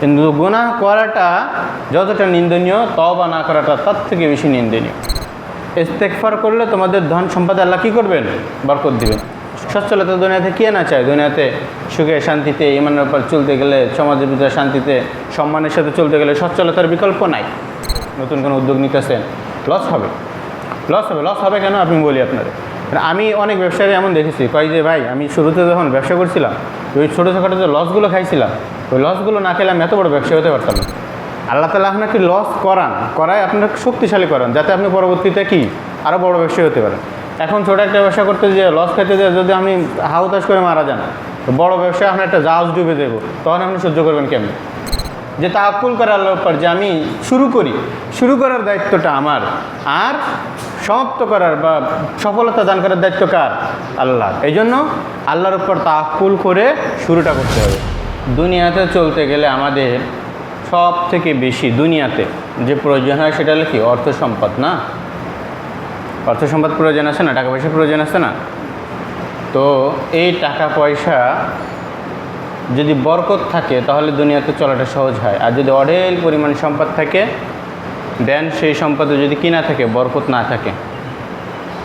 কিন্তু গুনাহ করাটা যতটা নিন্দনীয়, তওবা না করাটা তার থেকে বেশি নিন্দনীয়। ইস্তেগফার করলে তোমাদের ধন সম্পদে আল্লাহ কী করবেন? বরকত দিবেন। সচ্ছলতা দুনিয়াতে কে না চায়? দুনিয়াতে সুখে শান্তিতে ইমানের উপর চলতে গেলে, সমাজের ভিতরে শান্তিতে সম্মানের সাথে চলতে গেলে সচ্ছলতার বিকল্প নাই। নতুন কোনো উদ্যোগ নিতেছেন, লস হবে। লস হবে কেন আপনি বলি আপনাদের। আমি অনেক ব্যবসায়ী এমন দেখেছি, কয় যে ভাই আমি শুরুতে যখন ব্যবসা করছিলাম, ওই ছোটোখাটো যে লসগুলো খাইছিলাম, ওই লসগুলো না খেলে আমি এত বড় ব্যবসা হতে পারতাম না। আল্লাহ তাআলা আপনাকে লস করায় আপনাকে শক্তিশালী করান, যাতে আপনি পরবর্তীতে কি আরও বড় ব্যবসায়ী হতে পারেন। এখন ছোটো একটা ব্যবসা করতে যেয়ে লস খেতে যেয়ে যদি আমি হাউতাশ করে মারা যান, তো বড় ব্যবসায় আপনার একটা জাহাজ ডুবে দেবো, তখন আপনি সহ্য করবেন কেমনি? যে তাওয়াক্কুল করে আল্লাহর উপর, যে আমি শুরু করার দায়িত্বটা আমার, আর সমাপ্ত করার বা সফলতা দান করার দায়িত্ব কার? আল্লাহ। এই জন্য আল্লাহর উপর তাওয়াক্কুল করে শুরুটা করতে হবে। দুনিয়াতে চলতে গেলে আমাদের সব থেকে বেশি দুনিয়াতে যে প্রয়োজন হয় সেটা হলো কি? অর্থ সম্পদ। না, অর্থ সম্পদ প্রয়োজন আছে না? টাকা পয়সা প্রয়োজন আছে না? তো এই টাকা পয়সা যদি বরকত থাকে তাহলে দুনিয়াতে চলাটা সহজ হয়। আর যদি অঢেল পরিমাণ সম্পদ থাকে, দেন সেই সম্পদে যদি কি না থাকে, বরকত না থাকে,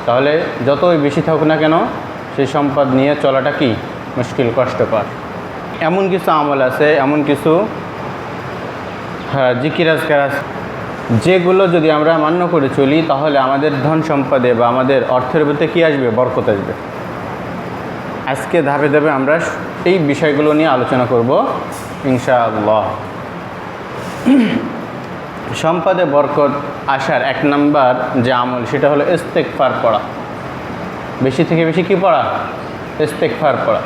তাহলে যতই বেশি থাকুক না কেন সেই সম্পদ নিয়ে চলাটা কি মুশকিল, কষ্টকর। এমন কিছু আমল আছে, এমন কিছু জিকির আজকার আছে, যেগুলো যদি আমরা মান্য করে চলি তাহলে আমাদের ধন সম্পদে বা আমাদের অর্থের ভিতরে কী আসবে? বরকত আসবে। আজকে ধাপে ধাপে আমরা এই বিষয়গুলো নিয়ে আলোচনা করব ইনশাআল্লাহ। সম্পদে বরকত আসার এক নাম্বার যে আমল, সেটা হলো ইস্তেগফার পড়া। বেশি থেকে বেশি কি পড়া? ইস্তেগফার পড়া।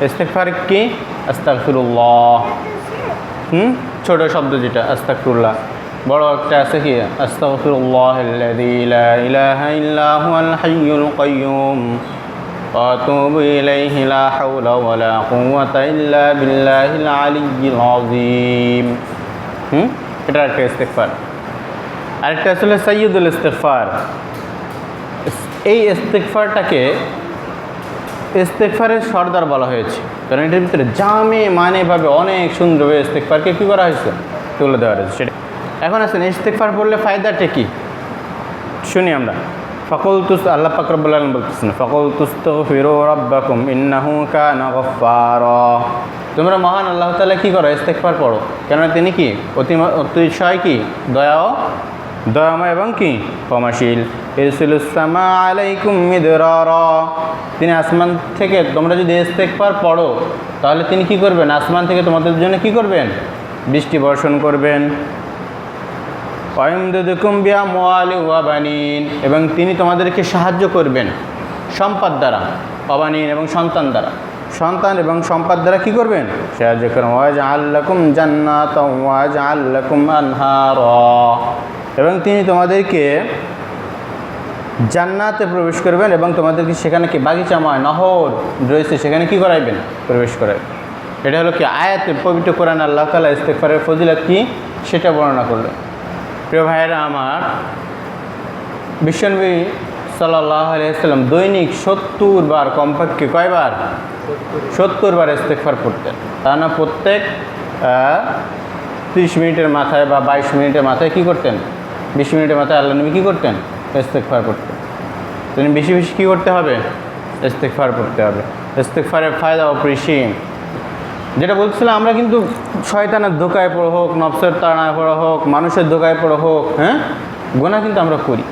ইস্তেগফার কি? আস্তাগফিরুল্লাহ। ছোট শব্দ যেটা আস্তাগফিরুল্লাহ, বড় একটা আছে কি? আস্তাগফিরুল্লাহাল্লাযী লা ইলাহা ইল্লা হুয়াল হাইয়ুল কাইয়্যুম ওয়া আতুবু ইলাইহি লা হাওলা ওয়া লা কুওয়াতা ইল্লা বিল্লাহিল আলিয়্যিল আযীম। এটা একটা ইস্তেগফার। আরেকটা আসলে সাইয়্যিদুল ইস্তেগফার। এই ইস্তেগফারটাকে ইস্তেগফারের সর্দার বলা হয়েছে, কারণ এটার ভিতরে জামে মানেভাবে অনেক সুন্দরভাবে ইস্তেগফারকে কী করা হয়েছে? তুলে দেওয়া হয়েছে। সেটা এখন আসেন, ইস্তেগফার পড়লে ফায়দাটা কি শুনি আমরা। আল্লাহ পাক রব্বুল আলামিন বলতেছেন, ফাকুলতুস্তাগফিরু রাব্বাকুম ইন্নাহু কানা গাফফারা। তোমরা মহান আল্লাহ তাআলা কী করো? ইস্তেগফার পড়ো, কেননা তিনি কি অতিশয় কি দয়াময় এবং কি ক্ষমাশীল। ইরসিলুস সামা আলাইকুম মিদরারা। তিনি আসমান থেকে, তোমরা যদি ইস্তেগফার পড়ো তাহলে তিনি কি করবেন? আসমান থেকে তোমাদের জন্য কি করবেন? বৃষ্টি বর্ষণ করবেন। ওয়ায়ুমদিদুকুম বিআমওয়ালিন ওয়া বানিন, এবং তিনি তোমাদেরকে সাহায্য করবেন সম্পদ দ্বারা, অবানিন এবং সন্তান দ্বারা। সন্তান এবং সম্পদ দ্বারা কী করবেন? সাহায্য করবেন। ওয়াজআল লাকুম জান্নাতান ওয়াজআল লাকুম আনহারা, এবং তিনি তোমাদেরকে জান্নাতে প্রবেশ করবেন এবং তোমাদেরকে সেখানে কি বাগিচাময় নহর রয়েছে সেখানে কি করাইবেন? প্রবেশ করাইবেন। এটা হলো কি আয়াতে পবিত্র কোরআন আল্লাহ তাআলা ইস্তেগফারের ফজিলত কি সেটা বর্ণনা করলেন। প্রিয় ভাইয়েরা আমার, বিশ্বনবী সাল্লাল্লাহু আলাইহি ওয়াসাল্লাম দৈনিক 70 বার, কমপক্ষে কয়বার? 70 বার ইস্তেগফার পড়তেন। তা না প্রত্যেক 30 মিনিটের মাথায় বা 22 মিনিটের মাথায় কী করতেন? 20 মিনিটের মাথায় আল্লাহ নবী কী করতেন? ইস্তেগফার করতেন। তিনি বেশি বেশি কী করতে হবে? ইস্তেগফার করতে হবে। ইস্তেগফারের ফায়দা অপরিসীম। যেটা বলছিলাম, আমরা কিন্তু শয়তানের ধোকায় পড়া হোক, নফসের তাড়নায় পড়া হোক, মানুষের ধোকায় পড়া হোক, গুনাহ কিন্তু আমরা করি,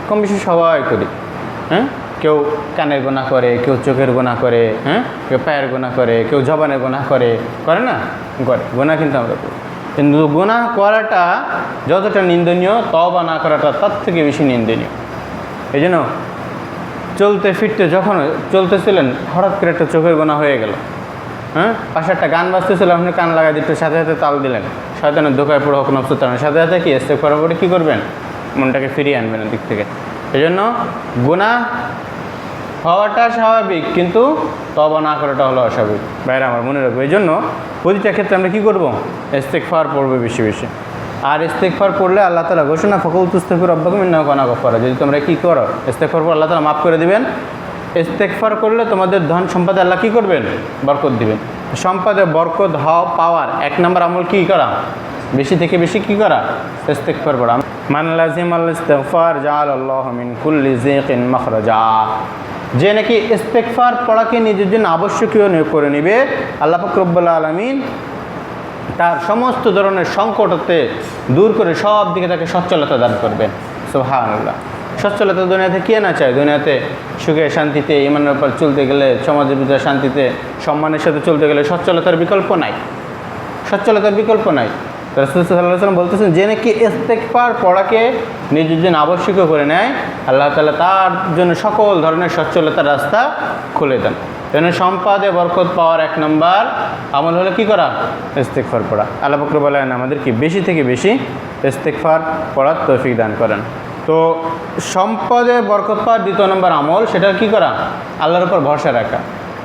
কম বেশি সবাই করি। কেউ কানের গুনাহ করে, কেউ চোখের গুনাহ করে, কেউ পায়ের গুনাহ করে, কেউ জবানের গুনাহ করে না? করে। গুনাহ কিন্তু আমরা করি, কিন্তু গুনাহ করাটা যতটা নিন্দনীয়, তওবা না করাটা তার থেকে বেশি নিন্দনীয়। এই জন্য চলতে ফিরতে যখন চলতেছিলেন, হঠাৎ করে একটা চোখের গুনাহ হয়ে গেল, পাশে একটা গান বাজতেছিল, আপনি কান লাগাই দিতে সাথে সাথে তাল দিলেন, শয়তানের ধোকায় পড়ে হোক, নফসের তাড়নায়, সাথে সাথে কি ইস্তেগফার পড়ে কী করবেন? মনটাকে ফিরিয়ে আনবেন দিক থেকে। এই জন্য গুনাহ হওয়াটা স্বাভাবিক, কিন্তু তওবা না করাটা হলো অস্বাভাবিক। বাইরে আমার মনে রাখবো। এই জন্য প্রতিটা ক্ষেত্রে আমরা কী করবো? ইস্তেগফার পড়বো বেশি বেশি। আর ইস্তেগফার পড়লে আল্লাহ তাআলা ঘোষণা, ফাকুলতুস্তাগফিরু রাব্বাকুম ইন্নাহু কানা গাফফারা। যদি তোমরা কী করো? ইস্তেগফার পড়ো, আল্লাহ তাআলা মাফ করে দিবেন। ইস্তেগফার করলে তোমাদের ধন সম্পদে আল্লাহ কী করবেন? বরকত দিবেন। সম্পদে বরকত পাওয়ার এক নম্বর আমল কী করা? বেশি থেকে বেশি কী করা? ইস্তিগফার পড়া। মান লাজিমাল ইস্তিগফার জাআলাল্লাহু মিন কুল্লি যিকিন মাখরাজা। যে নাকি ইস্তিগফার পড়াকে নিজের জন্য আবশ্যকীয় করে নেবে, আল্লাহ পাক রব্বুল আলামিন তার সমস্ত ধরনের সংকটতে দূর করে সব দিকে তাকে সচ্ছলতা দান করবেন। সুবহানাল্লাহ। সচ্ছলতা দুনিয়াতে কে না চায়? দুনিয়াতে সুখে শান্তিতে ইমানের উপর চলতে গেলে, সমাজের ভিতরে শান্তিতে সম্মানের সাথে চলতে গেলে সচ্ছলতার বিকল্প নাই, সচ্ছলতার বিকল্প নাই। রাসূল সাল্লাল্লাহু আলাইহি ওয়াসাল্লাম বলতেছেন, যে নাকি ইস্তিগফার পড়াকে নিজের জন্য আবশ্যকীয় করে নেয়, আল্লাহ তাআলা তার জন্য সকল ধরনের সচ্ছলতার রাস্তা খুলে দেন। যেন সম্পদে বরকত পাওয়ার এক নম্বর আমল হলো কী করা? ইস্তিগফার পড়া। আল্লাহ পাক রব্বুল আলামিন আমাদেরকে বেশি থেকে বেশি ইস্তিগফার পড়ার তৌফিক দান করেন। তো সম্পদে বরকত পাওয়ার দ্বিতীয় নম্বর আমল, সেটা কী করা? আল্লাহর উপর ভরসা রাখা।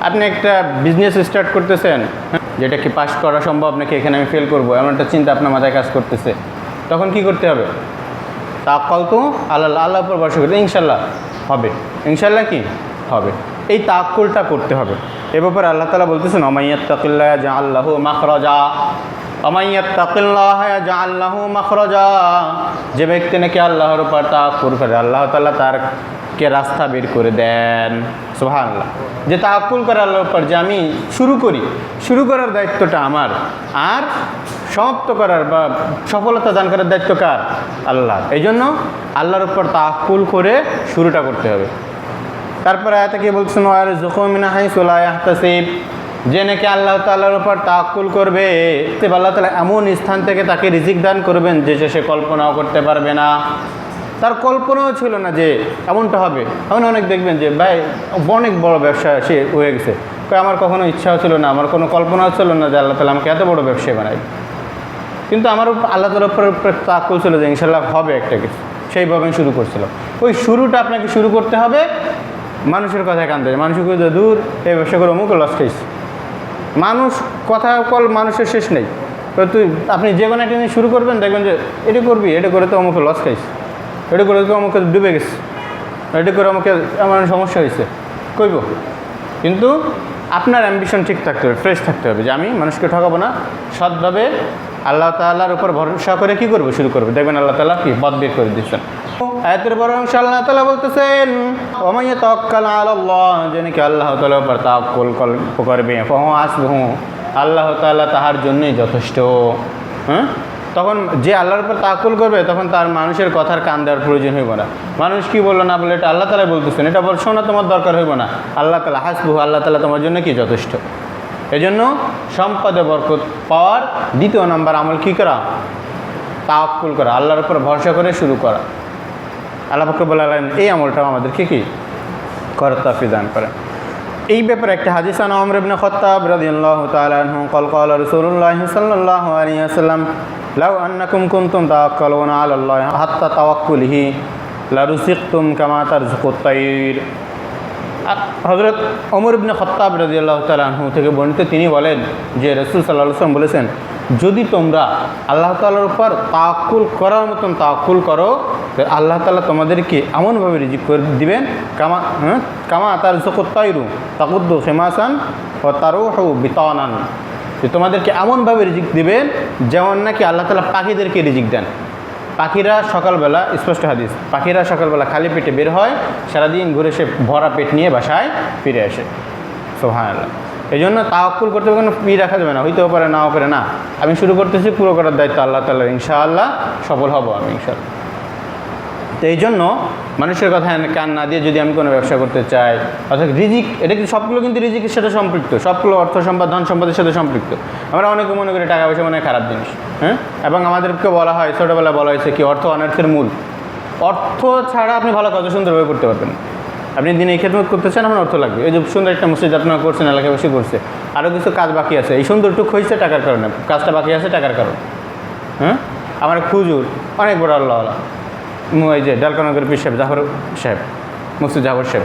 আপনি একটা বিজনেস স্টার্ট করতেছেন, যেটা কি পাস করা সম্ভব নাকি এখানে আমি ফেল করবো, এমন একটা চিন্তা আপনার মাথায় কাজ করতেছে, তখন কি করতে হবে? তাওয়াক্কালতু আলাল্লাহ, আল্লাহর উপর ভরসা করতে ইনশাল্লাহ হবে, ইনশাল্লাহ কি হবে, এই তাওয়াক্কুলটা করতে হবে। এ ব্যাপারে আল্লাহ তাআলা বলতেছেন, ওমাইয়াত্তাকিল্লাহ ইয়াজআল লাহু মাখরাজা, ওমাইয়াত্তাকিল্লাহ ইয়াজআল লাহু মাখরাজা। যে ব্যক্তি নাকি আল্লাহর উপর তাওয়াক্কুল করে, আল্লাহ তাআলা তারকে রাস্তা বের করে দেন। সুবহানাল্লাহ। যে তাওয়াক্কুল করে আল্লাহর উপর, যে আমি শুরু করার দায়িত্বটা আমার, আর সমাপ্ত করার বা সফলতা দান করার দায়িত্ব কার? আল্লাহ। এই জন্য আল্লাহর উপর তাওয়াক্কুল করে শুরুটা করতে হবে। তারপরে আয়াতে কি বলছেন? ওয়ারযুকহু মিন হাইসু লা ইয়াহতাসিব। যে নাকি আল্লাহ তাআলার উপর তাওয়াক্কুল করবে, আল্লাহ তাআলা এমন স্থান থেকে তাকে রিজিক দান করবেন যে সে কল্পনাও করতে পারবে না, তার কল্পনাও ছিল না যে এমনটা হবে। এমন অনেক দেখবেন যে ভাই অনেক বড় ব্যবসা সে হয়ে গেছে, আমার কখনো ইচ্ছাও ছিল না, আমার কোনো কল্পনাও ছিল না যে আল্লাহ তাআলা আমাকে এত বড় ব্যবসায়ী বানায়, কিন্তু আমার আল্লাহ তাআলার উপর তাওয়াক্কুল ছিল যে ইনশাআল্লাহ হবে একটা কিছু, সেইভাবে আমি শুরু করছিলাম। ওই শুরুটা আপনাকে শুরু করতে হবে। মানুষের কথায় কান দেয়, মানুষের কথা দূর, এই ব্যবসা করে অমুক লস খাইছে। মানুষ কথা কল মানুষের শেষ নেই। তো আপনি যে কোনো একটা জিনিস শুরু করবেন, দেখবেন যে এটা করবি, এটা করে তো অমুকে লস খাইছে, এটা করে তো আমাকে ডুবে গেছে, এটা করে আমাকে এমন সমস্যা হয়েছে, কইব। কিন্তু আপনার অ্যাম্বিশন ঠিক থাকতে হবে, ফ্রেশ থাকতে হবে, যে আমি মানুষকে ঠকাবো না, সৎভাবে আল্লাহ তাআলার উপর ভরসা করে কী করবো, শুরু করবো। দেখবেন আল্লাহ তাআলা কি পথ বের করে দিচ্ছেন। আয়াতের বড় অংশ আল্লাহ তাআলা বলতেছেন, ওয়া ইয়াতাওয়াক্কাল আলাল্লাহ, যে নাকি আল্লাহ তাআলার উপর তাওয়াক্কুল করবে, ফাহুয়া হাসবুহু, আল্লাহ তাআলা তাহার জন্যই যথেষ্ট। তখন যে আল্লাহর উপর তাওয়াক্কুল করবে, তখন তার মানুষের কথার কান দেওয়ার প্রয়োজন হইব না। মানুষ কি বললো না বলে, এটা আল্লাহ তাআলা বলতেছেন, এটা শোনা তোমার দরকার হইব না। আল্লাহ তাআলা হাসবুহু, আল্লাহ তাআলা তোমার জন্য কি যথেষ্ট। এজন্য সম্পদে বরকত পাওয়ার দ্বিতীয় নম্বর আমল কী করা? তাওয়াক্কুল করা, আল্লাহর উপর ভরসা করে শুরু করা। আল্লাহ পাক রব্বুল আলামিন এই আমলটাও আমাদেরকে কি করার তৌফিক দান করেন। এই ব্যাপারে একটা হাদিস আন ওমর ইবনে খাত্তাব রাদিয়াল্লাহু তাআলা আনহু قال قال রাসূলুল্লাহ সাল্লাল্লাহু আলাইহি ওয়াসাল্লাম লাউ আন্নাকুম কুনতুম তাওয়াক্কালুনা আলাল্লাহি হাত্তা তাওয়াক্কুলিহি লারুযিকতুম কামা তারযুকুত তায়র। হযরত ওমর ইবনে খাত্তাব রাদিয়াল্লাহু তাআলা আনহু থেকে বর্ণিত, তিনি বলেন যে রাসূল সাল্লাল্লাহু আলাইহি ওয়াসাল্লাম বলেছেন, যদি তোমরা আল্লাহ তাআলার উপর তাওয়াক্কুল করার মতন তাওয়াক্কুল করো, আল্লাহ তাআলা তোমাদেরকে এমনভাবে রিজিক করে দিবেন, কামা তারযুকুত তায়রু তাকুদ্দু খিমাসান ওয়া তারুহু বিতানান, যে তোমাদেরকে এমনভাবে রিজিক দিবেন যেমন নাকি আল্লাহ তাআলা পাখিদেরকে রিজিক দেন। পাখিরা সকালবেলা, স্পষ্ট হাদিস, পাখিরা সকালবেলা খালি পেটে বের হয়, সারাদিন ঘুরে সে ভরা পেট নিয়ে বাসায় ফিরে আসে। সুবহানাল্লাহ। এই জন্য তাওয়াক্কুল করতে কোনো ফি রাখা যাবে না, হইতেও পারে নাও পারে, না আমি শুরু করতেছি, পুরো করার দায়িত্ব আল্লাহ তাআলার, ইনশাআল্লাহ সফল হব আমি ইনশাআল্লাহ। তো এই জন্য মানুষের কথা কান না দিয়ে যদি আমি কোনো ব্যবসা করতে চাই, অর্থাৎ রিজিক, এটা কিন্তু সবগুলো কিন্তু রিজিকের সাথে সম্পৃক্ত, সবগুলো অর্থ সম্পদ ধন সম্পদের সাথে সম্পৃক্ত। আমরা অনেকে মনে করি টাকা পয়সা মনে হয় খারাপ জিনিস, এবং আমাদেরকে বলা হয়, ছোটোবেলায় বলা হয়েছে কি অর্থ অনর্থের মূল। অর্থ ছাড়া আপনি ভালো কাজ সুন্দরভাবে করতে পারবেন। আপনি দিনে এই খেদমত করতে চান, আপনার অর্থ লাগবে। এই যে সুন্দর একটা মসজিদ আপনারা করছেন, এলাকাবাসী করছে, আরও কিছু কাজ বাকি আছে, এই সুন্দরটুক হয়েছে টাকার কারণে, কাজটা বাকি আছে টাকার কারণে। আমার খুজুর অনেক বড় আল্লাহওয়ালা, ওই যে ডালকানগরের পীর সাহেব জাফর সাহেব, মুফতি জাফর সাহেব,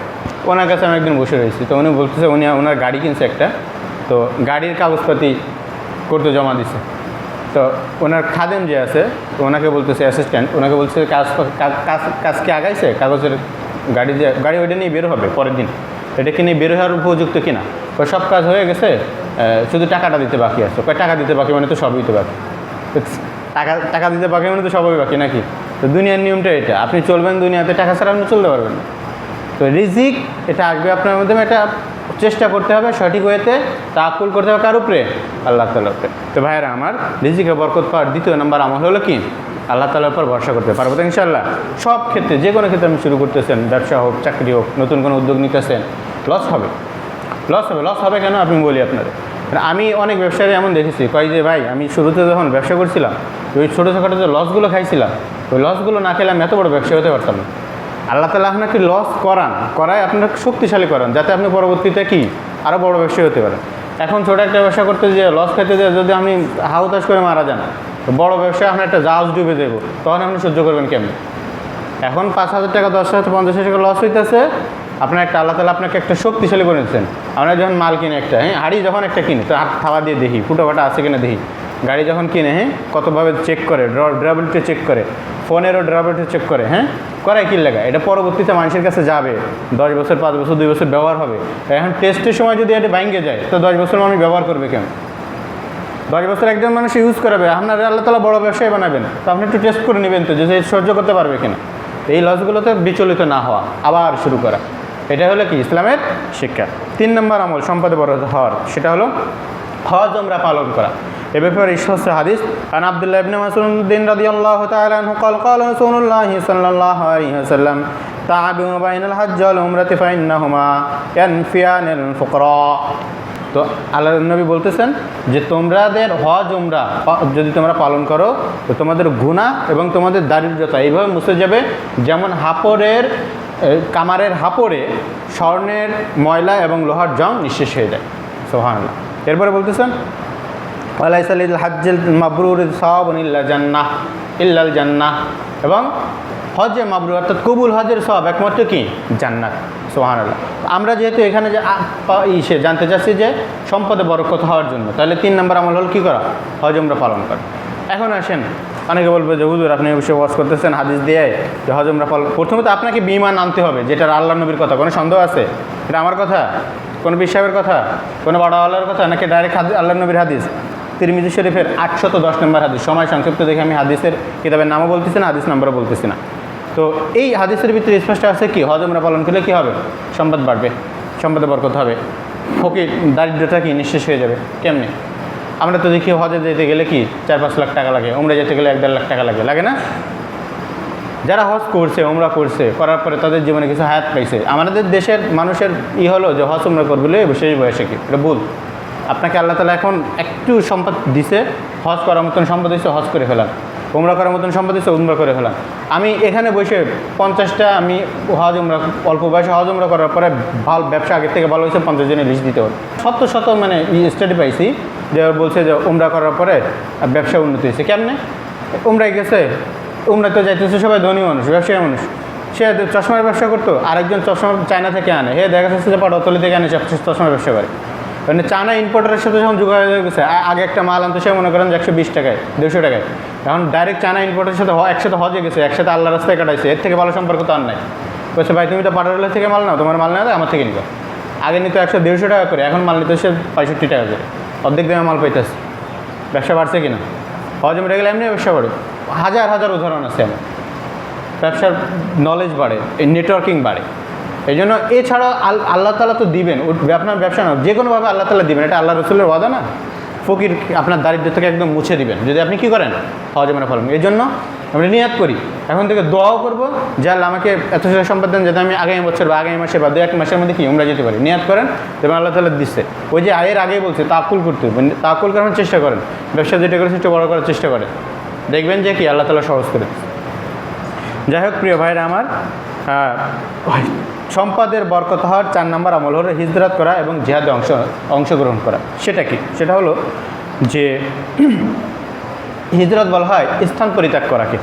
ওনার কাছে আমি একদিন বসে রয়েছি। তো উনি বলতেছে, ওনার গাড়ি কিনছে একটা, তো গাড়ির কাগজপাতি করতে জমা দিছে। তো ওনার খাদেম যে আছে, তো ওনাকে বলতেছে, অ্যাসিস্ট্যান্ট, ওনাকে বলছে কাজ কি আগাইছে, কাগজের গাড়ি ওইটা নিয়ে বের হবে পরের দিন, এটা কি নিয়ে বের হওয়ার উপযুক্ত কিনা, সব কাজ হয়ে গেছে, শুধু টাকাটা দিতে বাকি আছে, টাকা দিতে বাকি মানে তো সবই তো বাকি, টাকা দিতে বাকি মানে তো সবই বাকি নাকি? তো দুনিয়ার নিয়মটা এটা, আপনি চলবেন দুনিয়াতে, টাকা ছাড়া আপনি চলতে পারবেন না। তো রিজিক এটা আসবে আপনার মাধ্যমে, এটা চেষ্টা করতে হবে সঠিক ওয়েতে, তাকুল করতে হবে কার উপরে? আল্লাহ তাআলার উপরে। তো ভাইয়েরা আমার, রিজিকে বরকত পাওয়ার দ্বিতীয় নম্বর আমল হলো কি? আল্লাহ তাআলার উপর ভরসা করতে পারবো তো ইনশাআল্লাহ। সব ক্ষেত্রে, যে কোনো ক্ষেত্রে আপনি শুরু করতেছেন, ব্যবসা হোক, চাকরি হোক, নতুন কোনো উদ্যোগ নিতেছেন, লস হবে। লস হবে কেন আপনি বলি আপনাদের। আমি অনেক ব্যবসায়ী এমন দেখেছি, কয় যে ভাই আমি শুরুতে যখন ব্যবসা করছিলাম, ওই ছোটোখাটো যে লসগুলো খাইছিলাম, ওই লসগুলো না খেলে আমি এত বড় ব্যবসা হতে পারতাম না। আল্লাহ তাআলা আপনাকে লস করায় আপনাকে শক্তিশালী করান, যাতে আপনি পরবর্তীতে কি আরও বড় ব্যবসায়ী হতে পারেন। এখন ছোটো একটা ব্যবসা করতে যে লস খেতে যে যদি আমি হাউতাশ করে মারা যান, তো বড় ব্যবসায় আপনার একটা জাহাজ ডুবে দেবো, তখন আপনি সহ্য করবেন কেমনি? এখন 5,000 টাকা, 10,000, 50,000 টাকা লস হইতেছে, আপনার একটা আল্লাহ তাআলা আপনাকে একটা শক্তিশালী করে নিচ্ছেন। আমরা যখন মাল কিনে একটা, হাঁড়ি যখন একটা কিনি, তো হাত থাবা দিয়ে দেখি ফুটো ফাটা আছে কিনা দেখি। গাড়ি যখন কিনে কতভাবে চেক করে, ড্রাইভারটি চেক করে, ফোনেরও ড্রাইভারটি চেক করে, করায় কি লাগা, এটা পরবর্তীতে মানুষের কাছে যাবে, 10 বছর, 5 বছর, 2 বছর ব্যবহার হবে। এখন টেস্টের সময় যদি এটা ভাঙে যায়, তো 10 বছর মানুষ ব্যবহার করবে কেন? 10 বছর একজন মানুষ ইউজ করবে, আপনার আল্লাহ তাআলা বড় ব্যবসায়ী বানাবেন, তো আপনি একটু টেস্ট করে নেবেন তো, যে সহ্য করতে পারবে কিনা। এই লসগুলোতে বিচলিত না হওয়া, আবার শুরু করা, এটা হলো কি ইসলামের শিক্ষা। 3 নম্বর আমল সম্পদে বড় হওয়ার, সেটা হলো হজ উমরা পালন করা। এ ব্যাপারে ইসলামের হাদিস, আন আব্দুল্লাহ ইবনে মাসউদ রাদিয়াল্লাহু তাআলা আনহু قال قال رسول الله صلى الله عليه وسلم تعبوا بين الحج والعمرة فإنهما ينفيان الفقراء। তো আল্লাহর নবী বলতেছেন যে তোমাদের হজ উমরা যদি তোমরা পালন করো, তো তোমাদের গুনাহ এবং তোমাদের দারিদ্রতা এইভাবে মুছে যাবে, যেমন কামারের হাপড়ে স্বর্ণের ময়লা এবং লোহার জং নিঃশেষ হয়ে যায়। সুবহানাল্লাহ। এরপরে বলতেছেন ওয়ালাইসা লিল হাজ্জিল মাবরুর সাওয়াবুন ইল্লাল জান্নাহ, এবং হজে মাবরুর অর্থাৎ কবুল হজের সওয়াব একমাত্র কি? জান্নাত। সুবহানাল্লাহ। আমরা যেহেতু এখানে যে জানতে চাচ্ছি যে সম্পদে বরকত হওয়ার জন্য, তাহলে 3 নম্বর আমল হল কী করা? হজ উমরা পালন করা। এখন আসেন, অনেকে বলবে যে হুজুর আপনি অবশ্যই ওয়াজ করতেছেন হাদিস দিয়ে যে হজ উমরা পালন। প্রথমত আপনাকে বিমান আনতে হবে, যেটা আল্লাহ নবীর কথা, কোনো সন্দেহ আছে? এটা আমার কথা, কোনো পীর সাহেবের কথা, কোনো বাড়াওয়ালার কথা, নাকি ডাইরেক্ট আল্লাহ নবীর হাদিস? তিরমিজি শরীফের 810 নম্বর হাদিস। সময় সংক্ষিপ্ত দেখে আমি হাদিসের কিতাবের নামও বলতেছি না, হাদিস নাম্বারও বলতেছি না। তো এই হাদিসের ভিতরে স্পষ্ট আছে কি? হজ উমরা পালন করলে কী হবে? সম্পদ বাড়বে, সম্পদে বরকত হবে, ফকির দারিদ্রতা কি নিঃশেষ হয়ে যাবে। কেমনি? আমরা তো দেখি হজে যেতে গেলে কি 4-5 লাখ টাকা লাগে, উমরা যেতে গেলে 1-1.5 লাখ টাকা লাগে না? যারা হজ করছে, উমরা করছে, করার পরে তাদের জীবনে কিছু হায়াত পাইছে। আমাদের দেশের মানুষের হলো যে হজ উমরা করবে শেষ বয়সে, কি এটা ভুল। আপনাকে আল্লাহ তাআলা এখন একটু সম্পদ দিছে, হজ করার মতন সম্পদ দিচ্ছে, হজ করে ফেলান। উমরা করার মতন সম্পদ দিচ্ছে, উমরা করে ফেলান। আমি এখানে বসে 50টা আমি হজ উমরা অল্প বয়সে হজ উমরা করার পরে ভালো ব্যবসা আগের থেকে ভালো হয়েছে, 50 জনের লিস্ট দিতে হবে। শত মানে স্টাডি পাইছি যে বলছে যে উমরা করার পরে ব্যবসা উন্নতি হয়েছে। কেমনে? উমরায় গেছে, উমরা তো যাইতেছে সবাই ধনী মানুষ, ব্যবসায়ী মানুষ। সে চশমার ব্যবসা করতো, আরেকজন চশমা চায়না থেকে আনে, দেখা যাচ্ছে যে পাটতলি থেকে আনে চশমার ব্যবসা করে। মানে চায়না ইম্পোর্টারের সাথে যখন যোগাযোগ হয়ে গেছে, আগে একটা মাল আনতো সে মনে করেন যে 120 টাকায়, 200 টাকায়, এখন ডাইরেক্ট চায়না ইম্পোর্টারের সাথে একসাথে হজে গেছে, একসাথে আল্লাহ রাস্তায় কাটাইছে, এর থেকে ভালো সম্পর্ক তো আর নাই। বলছে ভাই তুমি তো পাটারোলা থেকে মাল নাও, তোমার মাল না দেয় আমার থেকে নিবা। আগে নিত 100-150 টাকা করে, এখন মাল নিতে সে 65 টাকা করে, অর্ধেক দামে মাল পাইতেছে। ব্যবসা বাড়ছে কিনা? হজ উমরা গেলে এমনি ব্যবসা বাড়ে, হাজার উদাহরণ আছে আমার। ব্যবসার নলেজ বাড়ে, এই নেটওয়ার্কিং বাড়ে। এই জন্য এছাড়া আল্লাহ তাআলা তো দিবেন, আপনার ব্যবসা না যে কোনোভাবে আল্লাহ তাআলা দিবেন, এটা আল্লাহ রসুলের ওয়াদা না? ফকির আপনার দারিদ্র থেকে একদম মুছে দিবেন যদি আপনি কী করেন? হজ উমরা পালন। এই জন্য আমরা নিয়াত করি, এখন থেকে দোয়াও করবো যে আল্লাহ আমাকে এত সেটা সম্পদ দেন যাতে আমি আগামী বছর বা আগামী মাসে বা 2-1 মাসের মধ্যে কি উমরা যেতে পারি। নিয়াত করেন, এবং আল্লাহ তাআলা দিচ্ছে। ওই যে আয়ের আগেই বলছে তাকুল করতে, তাকুল করার চেষ্টা করেন, ব্যবসা যেটা করে সেটা বড় করার চেষ্টা করেন, দেখবেন যে কি আল্লাহ তাআলা সহজ করে দিচ্ছে। যাই হোক প্রিয় ভাইরা আমার, সম্পদের বরকত হওয়ার 4 নম্বর আমল হলো হিজরত করা এবং জিহাদে অংশগ্রহণ করা। সেটা কি? সেটা হলো যে হিজরত বলা হয় স্থান পরিত্যাগ করাকে,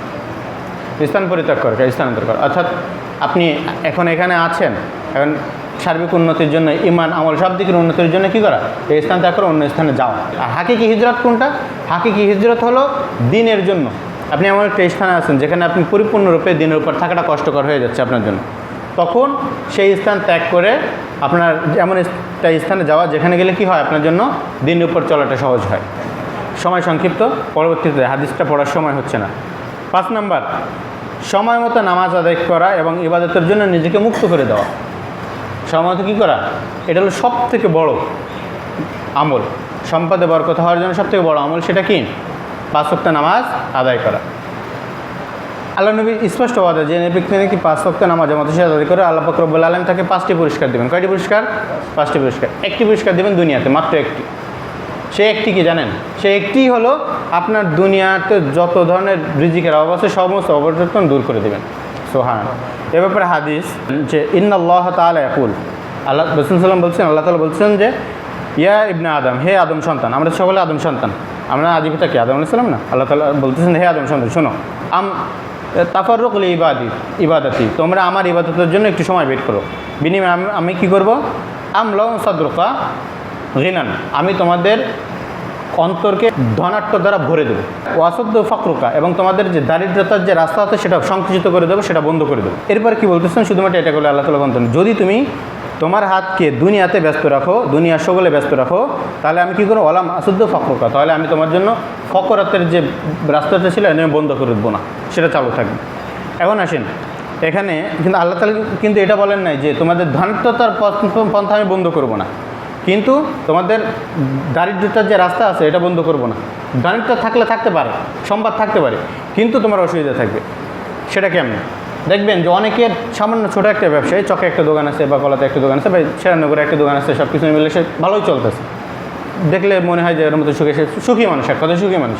স্থানান্তর করা। অর্থাৎ আপনি এখন এখানে আছেন, এখন সার্বিক উন্নতির জন্য, ইমান আমল সব দিকের উন্নতির জন্য কী করা? এই স্থান ত্যাগ করে অন্য স্থানে যাওয়া। আর হাকিকি হিজরত কোনটা? হাকিকি হিজরত হলো দিনের জন্য। আপনি এমন একটা স্থানে আছেন যেখানে আপনি পরিপূর্ণরূপে দিনের উপর থাকাটা কষ্টকর হয়ে যাচ্ছে আপনার জন্য, তখন সেই স্থান ত্যাগ করে আপনার এমন একটা স্থানে যাওয়া যেখানে গেলে কি হয় আপনার জন্য দিনের উপর চলাটা সহজ হয়। সময় সংক্ষিপ্ত, পরবর্তীতে হাদিসটা পড়ার সময় হচ্ছে না। 5 নাম্বার, সময় মতো নামাজ আদায় করা এবং ইবাদতের জন্য নিজেকে মুক্ত করে দেওয়া। সময় মতো কী করা, এটা হলো সব থেকে বড় আমল। সম্পদে বরকত হওয়ার জন্য সব থেকে বড় আমল সেটা কি? 5 ওয়াক্ত নামাজ আদায় করা। আল্লাহ নবী স্পষ্ট কথা যে ব্যক্তি নাকি 5 ওয়াক্ত নামাজ মতো সে আদায় করে আল্লাহ পাক রব্বুল আলামিন তাকে 5টি পুরস্কার দেবেন। কয়টি পুরস্কার? 5টি পুরস্কার। একটি পুরস্কার দেবেন দুনিয়াতে, মাত্র একটি। সে একটি কি জানেন? সে একটি হলো আপনার দুনিয়াতে যত ধরনের রিজিকের অভাব আছে সমস্ত অবর্তন দূর করে দেবেন। সুবহান। এ ব্যাপারে হাদিস যে ইন্নাল্লাহ তাআলা ইয়াকুল, আল্লাহ রাসূল সাল্লাল্লাহু বলছেন, আল্লাহ তাআলা বলছেন যে ইয়া ইবনে আদম, হে আদম সন্তান। আমরা সকলে আদম সন্তান, আমরা আদিপিতা কি আদম আলাইহিস সালাম না? আল্লাহ তাআলা বলতেছেন হে আদম সন্তান শোনো, তাফাররুক লি ইবাদাতি, তোমরা আমার ইবাদতের জন্য একটু সময় বের করো। বিনিময়ে আমি কি করব? আমলাউ সাদরুকা গিনান, আমি তোমাদের অন্তরকে ধনাঢ্য দ্বারা ভরে দেবো। ওয়াসদ্দ ফাকরুকা, এবং তোমাদের যে দারিদ্রতার যে রাস্তা আছে সেটা সংকুচিত করে দেবো, সেটা বন্ধ করে দেবো। এরপর কি বলতেছেন? শুধুমাত্র এটা করলে আল্লাহ তাআলা বলতেন যদি তুমি তোমার হাতকে দুনিয়াতে ব্যস্ত রাখো, দুনিয়ার সকলে ব্যস্ত রাখো, তাহলে আমি কী করবো? ওয়ালাম আসুদ্দ ফাকরুকা, তাহলে আমি তোমার জন্য ফকরাতের যে রাস্তাটা ছিল এটা আমি বন্ধ করে দেবো না, সেটা চালু থাকবে। এখন আসেন এখানে কিন্তু আল্লাহ তাআলা কিন্তু এটা বলেন নাই যে তোমাদের ধনাঢ্যতার পন্থা আমি বন্ধ করবো না, কিন্তু তোমাদের দারিদ্রতার যে রাস্তা আছে এটা বন্ধ করবো না। দারিদ্র থাকলে থাকতে পারে, সম্পদ থাকতে পারে, কিন্তু তোমার অসুবিধা থাকবে। সেটা কেমন? দেখবেন যে অনেকের সামান্য ছোটো একটা ব্যবসায়ী, চকে একটা দোকান আছে বা কলাতে একটা দোকান আছে বা শেরানগরে একটা দোকান আছে, সব কিছু মিলে সে ভালোই চলতেছে, দেখলে মনে হয় যে এর মতো সুখে, সে সুখী মানুষ, এক কথা সুখী মানুষ।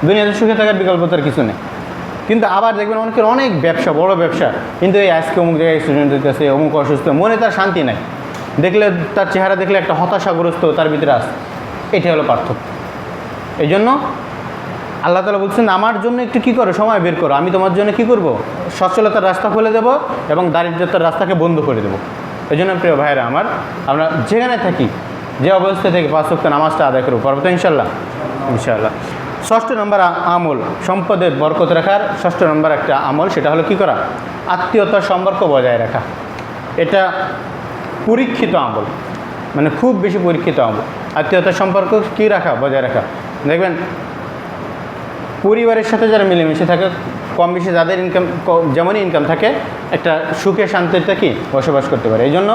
দুনিয়াতে সুখে থাকার বিকল্প তার কিছু নেই। কিন্তু আবার দেখবেন অনেকের অনেক ব্যবসা, বড় ব্যবসা, কিন্তু এই আজকে অমুক জায়গায় স্টুডেন্ট হইতেছে, অমুক অসুস্থ, মনে তার শান্তি নাই, দেখলে তার চেহারা দেখলে একটা হতাশাগ্রস্ত তার ভিতরে আসে। এটাই হলো পার্থক্য। এই জন্য আল্লাহ তাআলা বলছেন আমার জন্য একটু কী করো, সময় বের করো, আমি তোমার জন্য কী করব? সচ্ছলতার রাস্তা খুলে দেবো এবং দারিদ্রতার রাস্তাকে বন্ধ করে দেবো। এই জন্য প্রিয় ভাইরা আমার, আমরা যেখানে থাকি যে অবস্থা থেকে 5 ওয়াক্ত নামাজটা আদায় করবো, পারবো তো ইনশাল্লাহ? ইনশাআল্লাহ। 6 নম্বর আমল, সম্পদের বরকত রাখার 6 নম্বর একটা আমল, সেটা হলো কী করা? আত্মীয়তার সম্পর্ক বজায় রাখা। এটা পরীক্ষিত আমল, মানে খুব বেশি পরীক্ষিত আমল। আত্মীয়তার সম্পর্ক কী রাখা? বজায় রাখা। দেখবেন পরিবারের সাথে যারা মিলেমিশে থাকে, কম বেশি যাদের ইনকাম যেমনই ইনকাম থাকে, একটা সুখে শান্তিতে কি বসবাস করতে পারে। এই জন্য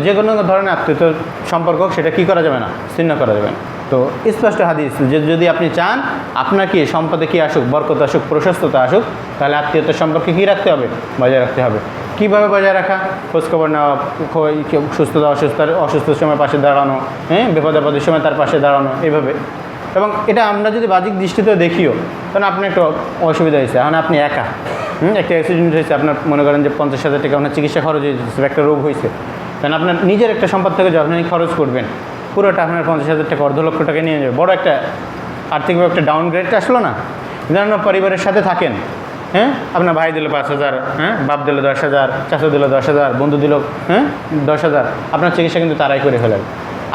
যে কোনো ধরনের আত্মীয়তার সম্পর্ক সেটা কী করা যাবে না? ছিন্ন করা যাবে না। তো স্পষ্ট হাদিস যে যদি আপনি চান আপনার কি সম্পদে কী আসুক, বরকত আসুক, প্রশস্ততা আসুক, তাহলে আত্মীয়তার সম্পর্কে কী রাখতে হবে? বজায় রাখতে হবে। কীভাবে বজায় রাখা? খোঁজখবর নেওয়া, সুস্থতা অসুস্থতার সময় পাশে দাঁড়ানো, হ্যাঁ, বিপদে আপদের সময় তার পাশে দাঁড়ানো, এইভাবে। এবং এটা আমরা যদি বাহ্যিক দৃষ্টিতে দেখিও, তাহলে আপনার একটু অসুবিধা হয়েছে, এখন আপনি একা, একটা অ্যাক্সিডেন্ট হয়েছে, আপনার মনে করেন যে 50,000 টাকা আপনার চিকিৎসা খরচ হয়েছে, একটা রোগ হয়েছে, কারণ আপনার নিজের একটা সম্পদ থেকে যখন আপনি খরচ করবেন পুরোটা আপনার 50,000 টাকা, 1,50,000 টাকা নিয়ে যাবে, বড় একটা আর্থিকভাবে একটা ডাউনগ্রেড আসলো না? যেন পরিবারের সাথে থাকেন, হ্যাঁ, আপনার ভাই দিল 5,000, হ্যাঁ, বাপ দিল 10,000, চাচা দিল 10,000, বন্ধু দিল 10,000, আপনার চিকিৎসা কিন্তু তারাই করে ফেলেন।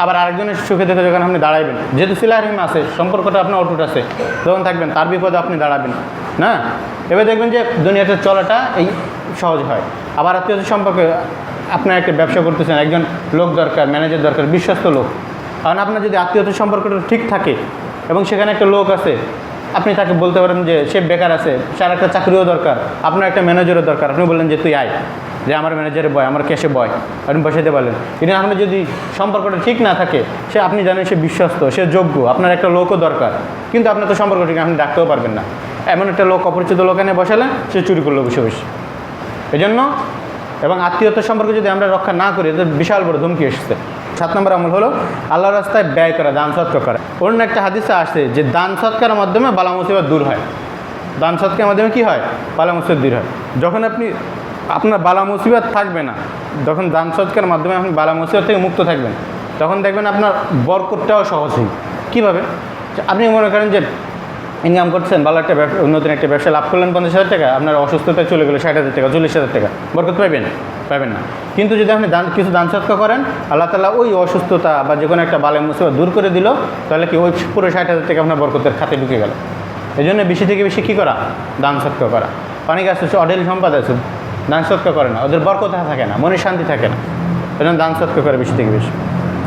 আবার আরেকজনের সুখে দেখে যখন আপনি দাঁড়াবেন, যেহেতু সিলাহিম আছে, সম্পর্কটা আপনার অটুট আছে, যখন থাকবেন তার বিপদে আপনি দাঁড়াবেন না। এবার দেখবেন যে দুনিয়াতে চলাটা এই সহজ হয়। আবার আত্মীয়তার সম্পর্কে আপনার একটা ব্যবসা করতেছেন, একজন লোক দরকার, ম্যানেজার দরকার, বিশ্বস্ত লোক। কারণ আপনার যদি আত্মীয়তার সম্পর্কটা ঠিক থাকে এবং সেখানে একটা লোক আছে, আপনি তাকে বলতে পারেন যে সে বেকার আছে, তার একটা চাকরিও দরকার, আপনার একটা ম্যানেজারও দরকার, আপনি বললেন যে তুই আয়, যে আমার ম্যানেজারে বয়, আমার ক্যাশে বয়, আপনি বসাইতে পারলেন। কিন্তু আপনার যদি সম্পর্কটা ঠিক না থাকে, সে আপনি জানেন সে বিশ্বস্ত, সে যোগ্য, আপনার একটা লোকও দরকার, কিন্তু আপনার তো সম্পর্ক ঠিক আপনি ডাকতেও পারবেন না। এমন একটা লোক, অপরিচিত লোক এনে বসালেন, সে চুরি করলো বসে বসে। এই জন্য এবং আত্মীয়তার সম্পর্ক যদি আমরা রক্ষা না করি, এদের বিশাল বড় ধমকি এসেছে। 7 নম্বর আমল হলো আল্লাহর রাস্তায় ব্যয় করা, দান সৎকার করা। অন্য একটা হাদিসে আসছে যে দান সৎকারের মাধ্যমে বালা মুসিবত দূর হয়। দান সৎকারের মাধ্যমে কী হয়? বালা মুসিবত দূর হয়। যখন আপনার বালা মুসিবত থাকবে না, যখন দান সৎকারের মাধ্যমে আপনি বালা মুসিবত থেকে মুক্ত থাকবেন, তখন দেখবেন আপনার বরকতটাও সহজ হয়। কীভাবে? আপনি মনে করেন যে ইনকাম করছেন, ভালো একটা নতুন একটা ব্যবসা লাভ করলেন 50,000 টাকা, আপনার অসুস্থতায় চলে গেলো 60,000 টাকা, 40,000 টাকা, বরকত পাবেন না। কিন্তু যদি আপনি কিছু দান সৎকার করেন, আল্লাহ তাআলা ওই অসুস্থতা বা যে কোনো একটা বালা মুসিবত দূর করে দিল, তাহলে কি ওই পুরো 60,000 টাকা আপনার বরকতের খাতে ঢুকে গেল। এই জন্য বেশি থেকে বেশি কী করা? দান সৎকার করা। অনেকে আছে অঢেল সম্পদ আছে, দান সৎকার করে না, ওদের বরকত থাকে না, মনে শান্তি থাকে না। এজন্য দান সৎকার করে বেশি থেকে বেশি।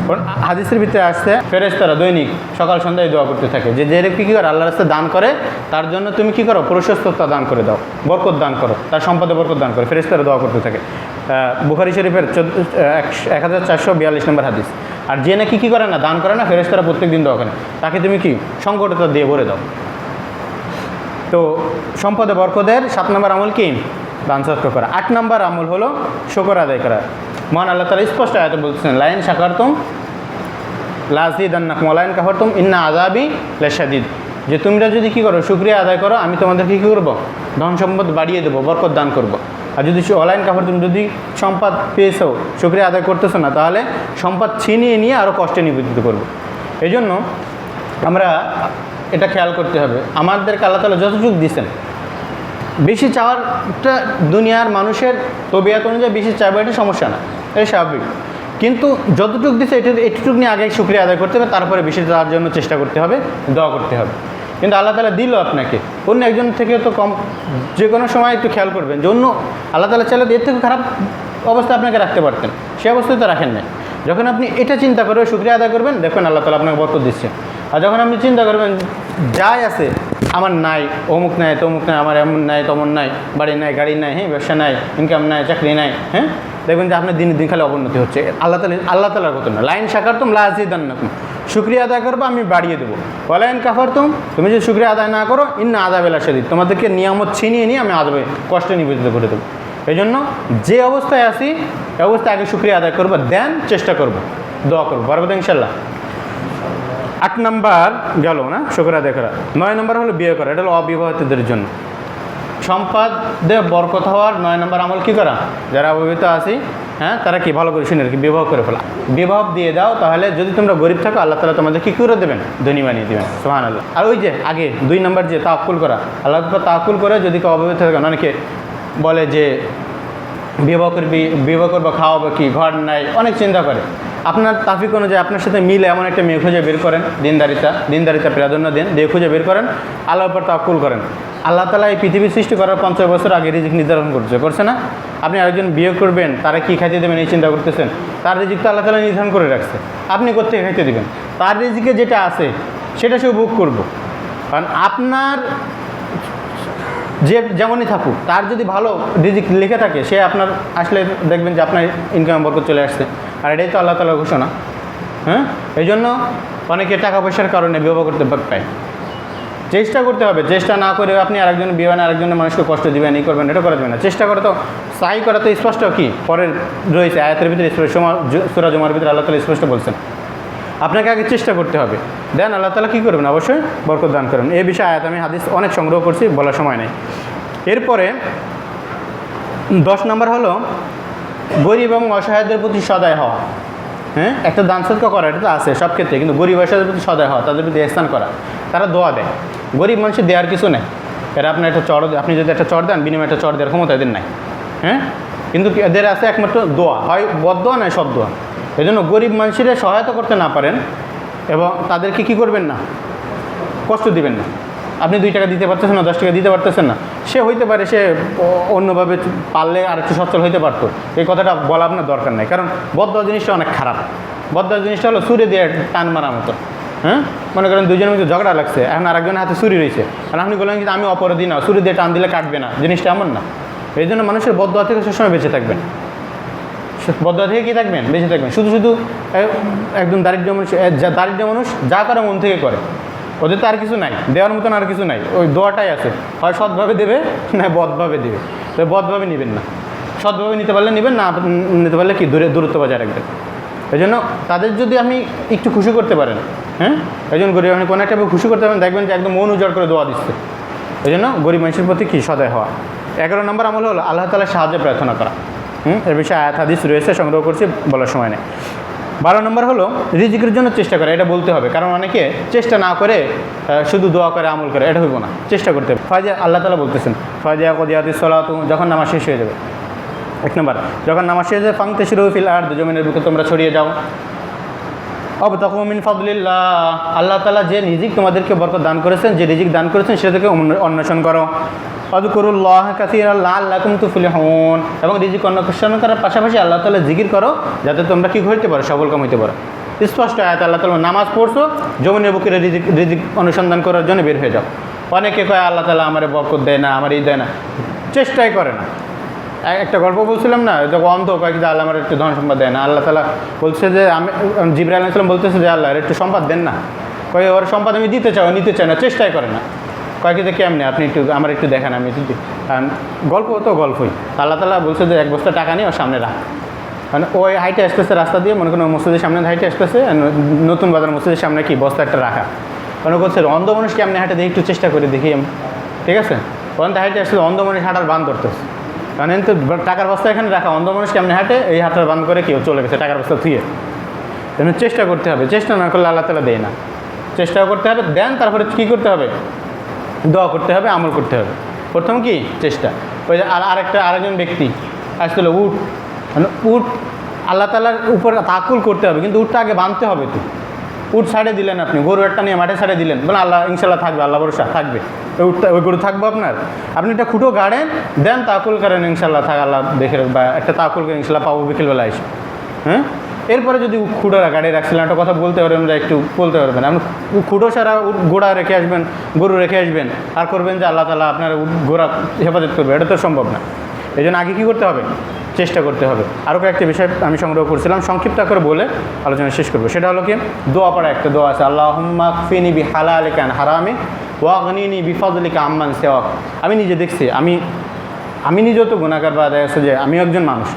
কারণ হাদিসের ভিতরে আসছে ফেরেশতারা দৈনিক সকাল সন্ধ্যায় দোয়া করতে থাকে যে কী করে আল্লাহর রাস্তায় দান করে তার জন্য তুমি কী করো, প্রশস্ততা দান করে দাও, বরকত দান করো, তার সম্পদে বরকত দান করো। ফেরেশতারা দোয়া করতে থাকে। বুখারী শরীফের 1442 নম্বর হাদিস। আর যে নাকি কী করে না, দান করে না, ফেরেশতারা প্রত্যেক দিন দোয়া করে তাকে তুমি কি সংকটতা দিয়ে ভরে দাও। তো সম্পদে বরকতের 7 নম্বর আমল কি, দান সৎকার করা। 8 নম্বর আমল হলো শুকর আদায় করা। মহান আল্লাহ তাআলা স্পষ্ট আয়াতে বলতেছেন, লাইন শাকারতুম লাযিদান্নাকুম ওয়া লাইন কাফারতুম ইন্না আযাবি লাশাদীদ, যে তোমরা যদি কী করো, শুকরিয়া আদায় করো, আমি তোমাদেরকে কী করবো, ধন সম্পদ বাড়িয়ে দেবো, বরকত দান করব। আর যদি অনলাইন কাফারতুম, যদি সম্পদ পেয়েছো শুকরিয়া আদায় করতেছো না, তাহলে সম্পদ ছিনিয়ে নিয়ে আরও কষ্টে নিবেদিত করবো। এই জন্য আমরা এটা খেয়াল করতে হবে, আমাদেরকে আল্লাহ তাআলা যতটুকু দিয়েছেন, বেশি চাওয়ারটা দুনিয়ার মানুষের তবিয়াত অনুযায়ী বেশি চাইবো, এটা সমস্যা না, এটা স্বাভাবিক। কিন্তু যতটুকু দিচ্ছে এটুকু নিয়ে আগে শুকরিয়া আদায় করতে হবে, তারপরে বেশি দেওয়ার জন্য চেষ্টা করতে হবে, দোয়া করতে হবে। কিন্তু আল্লাহ তাআলা দিল আপনাকে, অন্য একজন থেকে তো কম, যে কোনো সময় একটু খেয়াল করবেন যে অন্য আল্লাহ তাআলা চাইলে এর থেকে খারাপ অবস্থা আপনাকে রাখতে পারতেন, সে অবস্থায় তো রাখেন নাই। যখন আপনি এটা চিন্তা করে শুকরিয়া আদায় করবেন, দেখবেন আল্লাহ তাআলা আপনাকে বরকত দিচ্ছে। আর যখন আপনি চিন্তা করবেন যাই আছে আমার নাই, অমুক নাই তমুক নাই, আমার এমন নাই তমন নাই, বাড়ি নাই গাড়ি নাই, হ্যাঁ ব্যবসা নাই, ইনকাম নাই, চাকরি নাই, হ্যাঁ, দেখবেন যে আপনার দিন খালি অবনতি হচ্ছে। আল্লাহ তাআলার কথা না, লাইন শাকারতুম লাযিদান্নাকুম, শুকরিয়া আদায় করবো আমি বাড়িয়ে দেবো, ওয়া লাইন কাফারতুম, তুমি যদি শুকরিয়া আদায় না করো, ইন্না আযাবি লাশাদীদ, তোমাদেরকে নিয়ামত ছিনিয়ে নিয়ে আমি আযাবে কষ্টে নিবেদিত করে দেবো। এই জন্য যে অবস্থায় আছি এই অবস্থায় আগে শুকরিয়া আদায় করবো, দেন চেষ্টা করবো, দোয়া করবো, পারবো তো ইনশাল্লাহ। 8 নম্বর গেল না শুকরিয়া আদায় করা। 9 নম্বর হলো বিয়ে করা, এটা হলো অবিবাহিতদের জন্য। সম্পদে বরকত হওয়ার 9 নম্বর আমল কী করা, যারা অবিবাহিত আছি, হ্যাঁ, তারা কি ভালো করে শুনে কি বিবাহ করে ফেলা, বিবাহ দিয়ে দাও, তাহলে যদি তোমরা গরিব থাকো আল্লাহ তাআলা তোমাদের কী করে দেবেন, ধনী বানিয়ে দেবেন, সুবহানাল্লাহ। আর ওই যে আগে 2 নম্বর যে তাওয়াক্কুল করা, আল্লাহ তাআলা তাওয়াক্কুল করে যদি কেউ অবিবাহিত থাকে, অনেকে বলে যে বিবাহ করবো, খাওয়াবো কি, ঘর নাই, অনেক চিন্তা করে। আপনার তাফিক অনুযায়ী আপনার সাথে মিলে এমন একটা মেয়ে খুঁজে বের করেন, দিনদারিতা প্রাধান্য দেন, দিয়ে খুঁজে বের করেন, আল্লাহর উপর তাওয়াক্কুল করেন। আল্লাহ তাআলা এই পৃথিবী সৃষ্টি করার 50 বছর আগে রিজিক নির্ধারণ করছে না? আপনি আরেকজন বিয়ে করবেন, তারা কী খাইতে দেবেন এই চিন্তা করতেছেন? তার রিজিক তো আল্লাহ তাআলা নির্ধারণ করে রাখছে, আপনি কোত্থেকে খাইতে দেবেন? তার রিজিকে যেটা আছে সেটা সে ভোগ করবো। কারণ আপনার যে যেমনই থাকুক, তার যদি ভালো রিজিক লিখে থাকে, সে আপনার আসলে দেখবেন যে আপনার ইনকাম বরকত চলে আসছে। আর এটাই তো আল্লাহ তাআলার ঘোষণা। হ্যাঁ, এই জন্য অনেকে টাকা পয়সার কারণে বিবাহ করতে পায়। চেষ্টা করতে হবে, চেষ্টা না করে আপনি আরেকজন বিয়ে না আরেকজনের মানুষকে কষ্ট দিবেন, এই করবেন, এটা করা যাবে না। চেষ্টা করে তো সাই করা তো স্পষ্ট কি পরের রয়েছে আয়াতের ভিতরে, সূরা জুমার ভিতরে আল্লাহ তাআলা স্পষ্ট বলছেন। আপনাকে আগে চেষ্টা করতে হবে, দেন আল্লাহ তাআলা কী করবেন, অবশ্যই বরকত দান করবেন। এই বিষয়ে আয়াত আমি হাদিস অনেক সংগ্রহ করছি, বলার সময় নেই। এরপরে 10 নম্বর হলো গরিব এবং অসহায়দের প্রতি সদয় হওয়া। হ্যাঁ, একটা দান সদকা করা, এটা তো আছে সব ক্ষেত্রে, কিন্তু গরিব অসহায়দের প্রতি সদয় হওয়া, তাদের প্রতি ইহসান করা। তারা দোয়া দেয়, গরিব মানুষের দেওয়ার কিছু নেই। এরা আপনার একটা চড়, আপনি যদি একটা চড় দেন, বিনিময়ে একটা চড় দেওয়ার ক্ষমতা এদের নাই। হ্যাঁ, কিন্তু এদের আছে একমাত্র দোয়া, হয় বদদোয়া নয় সব দোয়া। এই জন্য গরিব মানুষেরা সহায়তা করতে না পারেন এবং তাদেরকে কী করবেন না, কষ্ট দিবেন না। আপনি 2 টাকা দিতে পারতেছেন না, 10 টাকা দিতে পারতেছেন না, সে হইতে পারে সে অন্যভাবে পারলে আর একটু সচ্ছল হইতে পারতো, এই কথাটা বলা আপনার দরকার নেই। কারণ বদদোয়া জিনিসটা অনেক খারাপ। বদদোয়া জিনিসটা হলো ছুরি দিয়ে টান মারা মতো। হ্যাঁ, মনে করেন দুজনের মধ্যে ঝগড়া লাগছে, এখন আরেকজনের হাতে ছুরি রয়েছে, আর আপনি বললেন কিন্তু আমি অপরাধী না, ছুরি দিয়ে টান দিলে কাটবে না, জিনিসটা এমন না। এই জন্য মানুষের বদদোয়া থেকে সবসময় বেঁচে থাকবেন। বদদোয়া থেকে কী থাকবেন, বেঁচে থাকবেন। শুধু একদম দারিদ্র মানুষ যা করে মন থেকে করে, ওদের তো আর কিছু নাই, দেওয়ার মতন আর কিছু নাই, ওই দোয়াটাই আছে, হয় সৎভাবে দেবে না বদভাবে দেবে। তো বদভাবে নেবেন না, সৎভাবে নিতে পারলে নেবেন, না নিতে পারলে কি দূরত্ব বজায় রাখবেন। এই জন্য তাদের যদি আপনি একটু খুশি করতে পারেন, হ্যাঁ, একজন গরিব আপনি কোনো একটা খুশি করতে পারেন, দেখবেন যে একদম মন উজাড় করে দোয়া দিচ্ছে। এই জন্য গরিব মানুষের প্রতি কী সদয় হওয়া। 11 নম্বর আমল হলো আল্লাহ তাআলার সাহায্য প্রার্থনা করা। এর বিষয়ে আয়াত হাদিস রয়েছে, সংগ্রহ করছি, বলার সময় নেই। 12 নম্বর হলো রিজিকের জন্য চেষ্টা করা, এটা বলতে হবে। কারণ অনেকে চেষ্টা না করে শুধু দোয়া করে, আমল করে, এটা হইব না, চেষ্টা করতে হবে। ফায়দা আল্লাহ তাআলা বলতেছেন, ফায়দা কদিয়াতিস সালাতু, যখন নামাজ শেষ হয়ে যাবে। 1 নম্বর, যখন নামাজ শেষ হয়ে যাবে, ফান্তাশিরু ফিল আরদ, জমিনের বুকে তোমরা ছড়িয়ে যাও। আবতাগু মিন ফাদলিল্লাহ, আল্লাহ তাআলা যে রিজিক তোমাদেরকে বরকত দান করেছেন, যে রিজিক দান করেছেন সেটা থেকে অন্বেষণ করো। আযকুরুল্লাহ কাসীরান লাআল্লাকুম তুফলিহুন, এবং রিজিক অন্বেষণ করার পাশাপাশি আল্লাহ তাআলা জিকির করো যাতে তোমরা কি হইতে পারো, সফলকাম হইতে পারো। স্পষ্ট আয়াত, আল্লাহ তাআলা নামাজ পড়ছো, যমুনের বুকে রিজিক অনুসন্ধান করার জন্য বের হয়ে যাও। অনেকে কয় আল্লাহ তাআলা আমারে বরকত দেয় না, আমার এই দেয় না, চেষ্টাই করে না। একটা গল্প বলছিলাম না, যখন অন্ধ কয়েক আল্লাহ আমার একটু ধন সম্পদ দেয় না, আল্লাহ তাআলা বলছে যে আমি জিবরাইল আলাইহিস সালাম বলতেছে যে আল্লাহ একটু সম্পদ দেন না, কয়ে ওর সম্পদ আমি দিতে চাই, নিতে চাই না, চেষ্টাই করে না। কয়েক যে কেমনি আপনি একটু আমার একটু দেখেন, আমি একটু গল্প তো গল্পই। আল্লাহ তাআলা বলছে যে এক বস্তা টাকা নিয়ে ওর সামনে রাখ, মানে ওই হাইটে আসতেছে রাস্তা দিয়ে, মনে করেন মসজিদের সামনে হাইটে আসতেছে, নতুন বাজার মসজিদের সামনে কি বস্তা একটা রাখা, মনে করছে অন্ধ মানুষ কেমনি হাঁটে দেখি, একটু চেষ্টা করে দেখি আমি, ঠিক আছে। ওখান থেকে হাইটে আসলে অন্ধ মানুষ হাঁটার বান ধরতেছে, কারণ তো টাকার বস্তা এখানে রাখা, অন্ধ মানুষ কেমনি হাঁটে এই হাঁটার বান করে কেউ চলে গেছে টাকার বস্তা থুয়ে। তেমন চেষ্টা করতে হবে, চেষ্টা না করলে আল্লাহ তাআলা দেয় না। চেষ্টাও করতে হবে, দেন, তারপরে কী করতে হবে, দোয়া করতে হবে, আমল করতে হবে। প্রথম কি চেষ্টা। ওই যে আরেকজন ব্যক্তি আসছিল উট, মানে উট আল্লাহ তাআলার উপর তাকুল করতে হবে, কিন্তু উটটা আগে বাঁধতে হবে। তো উট ছাড়ে দিলেন আপনি, গরু একটা নিয়ে মাঠে ছাড়ে দিলেন, বলে আল্লাহ ইনশাল্লাহ থাকবে, আল্লাহ ভরসা থাকবে, ওই গরু থাকবো আপনার। আপনি একটা খুঁটো গাড়েন, দেন, তাকুল করেন, ইনশাল্লাহ থাক, আল্লাহ দেখে, বা একটা তাকুল করে ইনশাল্লাহ পাবো বিকেলবেলা এসে। হ্যাঁ, এরপরে যদি খুঁড়োরা গাড়ি রাখছিলেন, একটা কথা বলতে পারবেন, একটু বলতে পারবেন, আপনি খুঁড়ো ছাড়া গোড়া রেখে আসবেন, গরু রেখে আসবেন, আর করবেন যে আল্লাহ তাআলা আপনার গোড়া হেফাজত করবে, এটা তো সম্ভব না। এই জন্য আগে কী করতে হবে, চেষ্টা করতে হবে। আরও কয়েকটি বিষয় আমি সংগ্রহ করেছিলাম, সংক্ষিপ্ত করে বলে আলোচনা শেষ করবো। সেটা হলো কি, দোয়া পড়া একটা দোয়া আছে, আল্লাহুম্মা কফিনি বিহালালিকা আন হারামি ওয়াগনিনি বিফাদলিকা আম্মান সিওয়াক। আমি নিজে দেখছি, আমি নিজেও তো গুনাহগার, বা দেখা যাচ্ছে যে আমিও একজন মানুষ,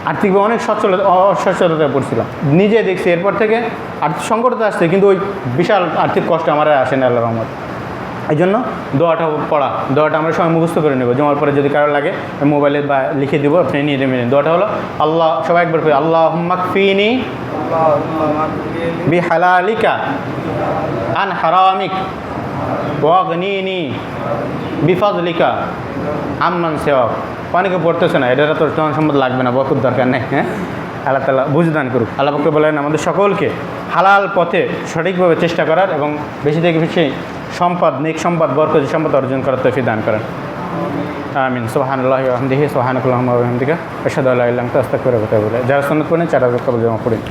আর্থিকভাবে অনেক অসচ্ছলতায় পড়ছিলাম, নিজে দেখছি। এরপর থেকে আর্থিক সংকটতা আসছে, কিন্তু ওই বিশাল আর্থিক কষ্ট আমার আসে না, আল্লাহর রহমত। এই জন্য দোয়াটা পড়া, দোয়াটা আমরা সবাই মুখস্থ করে নেব, জমার পরে যদি কারো লাগে মোবাইলে বা লিখে দেবো, আপনি নিয়ে নেবেন। দোয়াটা হলো আল্লাহ, সবাই একবার করি, আল্লাহুম্মা কফিনি বিহালালিকা আন হারামিক ওয়াগনিনি বিফাদলিকা আম্মান সিওয়াক। অনেকে পড়তেছে না, এটা তো ধন সম্পদ লাগবে না, বরকত দরকার নেই। হ্যাঁ, আল্লাহ তাআলা বুঝদান করুক। আল্লাহ পাক বলেন আমাদের সকলকে হালাল পথে সঠিকভাবে চেষ্টা করার এবং বেশি থেকে বেশি সম্পদ, নেক সম্পদ, বরকতি সম্পদ অর্জন করার তৌফিক দান করেন। আমিন। সুবহানাল্লাহি ওয়া বিহামদিহি, সুবহানাকাল্লাহুম্মা ওয়া বিহামদিকা, আশহাদু আল্লা ইলাহা ইল্লা আনতা, আস্তাগফিরুকা ওয়া আতুবু ইলাইক। যারা সুন্নাত পড়েন 4 রাকাত কবর জমা পড়েন।